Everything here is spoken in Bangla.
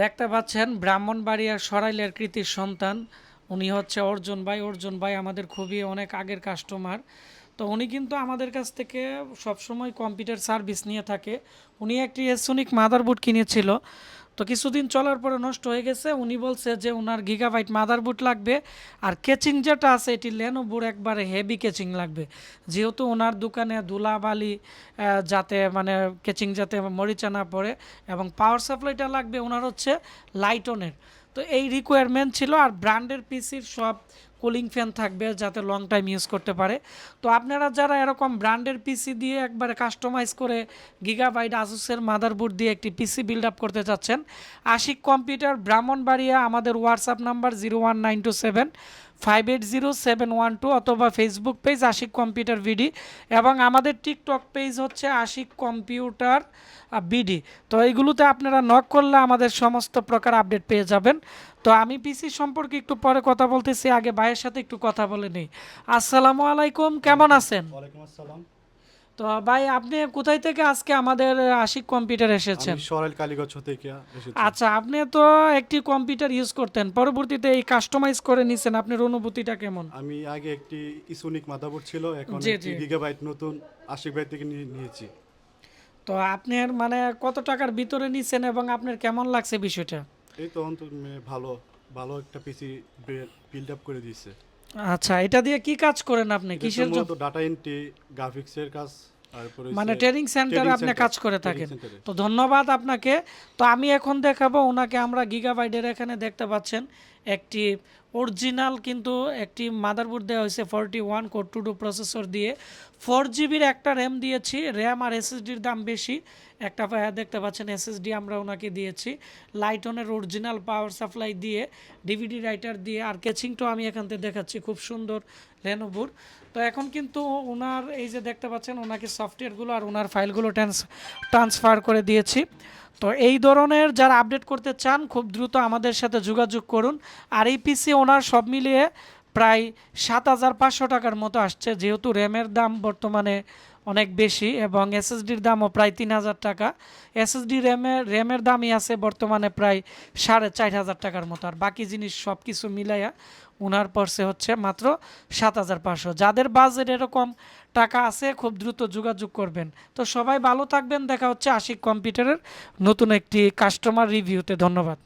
দেখতে পাচ্ছেন ব্রাহ্মণবাড়িয়ার সরাইলের কৃতির সন্তান। উনি হচ্ছে অর্জুন ভাই। অর্জুন ভাই আমাদের খুবই অনেক আগের কাস্টমার। তো উনি কিন্তু আমাদের কাছ থেকে সবসময় কম্পিউটার সার্ভিস নিয়ে থাকে। উনি একটি এসোনিক মাদারবোর্ড কিনেছিল, তো কিছুদিন চলার পরে নষ্ট হয়ে গেছে। উনি বলছে যে ওনার গিগাবাইট মাদারবোর্ড লাগবে, আর কেচিং যেটা আছে এটি লেনোভোর একবারে হেভি কেচিং লাগবে, যেহেতু ওনার দোকানে ধুলাবালি যাতে মানে কেচিং যাতে মরিচা না পড়ে, এবং পাওয়ার সাপ্লাইটা লাগবে ওনার হচ্ছে লাইটনের। তো এই রিকোয়ারমেন্ট ছিল, আর ব্র্যান্ডের পিসির সব কুলিং ফ্যান থাকবে যাতে লং টাইম ইউজ করতে পারে। তো আপনারা যারা এরকম ব্র্যান্ডের পিসি দিয়ে একবারে কাস্টমাইজ করে গিগাবাইট আসুসের মাদারবোর্ড দিয়ে একটি পিসি বিল্ড আপ করতে চাচ্ছেন, আশিক কম্পিউটার ব্রাহ্মণবাড়িয়া, আমাদের হোয়াটসঅ্যাপ নাম্বার 01927 580 712, অথবা Facebook page Ashiq computer BD, এবং আমাদের টিকটক পেজ হচ্ছে আশিক কম্পিউটার বিডি। তো এইগুলোতে আপনারা নক করলে আমাদের সমস্ত প্রকার আপডেট পেয়ে যাবেন। তো আমি পিসি সম্পর্কে একটু পরে কথা বলতেছি, আগে ভাইয়ের সাথে একটু কথা বলে নিই। আসসালামু আলাইকুম, কেমন আছেন? ওয়ালাইকুম আসসালাম। তো ভাই, আপনি কোথায় থেকে আজকে আমাদের আশিক কম্পিউটার এসেছেন? আমি সরাইল কালীগঞ্জ থেকে এসেছি। আচ্ছা, আপনি তো একটি কম্পিউটার ইউজ করতেন, পরবর্তীতে এই কাস্টমাইজ করে নিছেন, আপনার অনুভূতিটা কেমন? আমি আগে একটি ইসোনিক মাদারবোর্ড ছিল, এখন জি একটি জি। গিগাবাইট নতুন আশিক ভাই থেকে নিয়েছি। তো আপনার মানে কত টাকার ভিতরে নিছেন এবং আপনার কেমন লাগছে বিষয়টা? এই তো অন্তত ভালো ভালো একটা পিসি বিল্ড আপ করে দিয়েছে। আচ্ছা, এটা দিয়ে কি কাজ করেন আপনি, এটাতে কিসের জন্য? মূলত ডাটা এন্ট্রি, গ্রাফিক্সের কাজ, তারপরে মানে হচ্ছে ট্রেনিং সেন্টারে আপনি কাজ করে ট্রেনিং থাকেন। সেন্টারে। তো ধন্যবাদ আপনাকে। তো আমি এখন দেখাবো ওনাকে, আমরা গিগাবাইটের এখানে দেখতে পাচ্ছেন একটি অরিজিনাল কিন্তু একটি মাদারবোর্ড দেওয়া হয়েছে 41 কোর 2 প্রসেসর দিয়ে। 4 জিবির একটা র্যাম দিয়েছি, র্যাম আর এসএসডির দাম বেশি। একটা দেখতে পাচ্ছেন এসএসডি আমরা ওনাকে দিয়েছি, লাইটনের অরিজিনাল পাওয়ার সাপ্লাই দিয়ে, ডিভিডি রাইটার দিয়ে, আর কেচিংটাও আমি এখান থেকে দেখাচ্ছি খুব সুন্দর লেনোভোর। তো এখন কিন্তু ওনার এই যে দেখতে পাচ্ছেন ওনাকে সফটওয়্যারগুলো আর ওনার ফাইলগুলো ট্রান্সফার করে দিয়েছি। তো এই ধরনের যারা আপডেট করতে চান খুব দ্রুত আমাদের সাথে যোগাযোগ করুন। আর এই পিসি ওনার সব মিলিয়ে প্রায় 7,500 টাকার মতো আসছে, যেহেতু র্যামের দাম বর্তমানে অনেক বেশি এবং এসএসডির দামও প্রায় 3,000 টাকা। এসএসডি র্যামের দামই আছে বর্তমানে প্রায় 4,500 টাকার মতো, আর বাকি জিনিস সব কিছু মিলাইয়া ওনার পড়ছে হচ্ছে মাত্র 7,500। যাদের বাজেট এরকম টাকা আছে খুব দ্রুত যোগাযোগ করবেন। তো সবাই ভালো থাকবেন, দেখা হচ্ছে আশিক কম্পিউটারের নতুন একটি কাস্টমার রিভিউতে। ধন্যবাদ।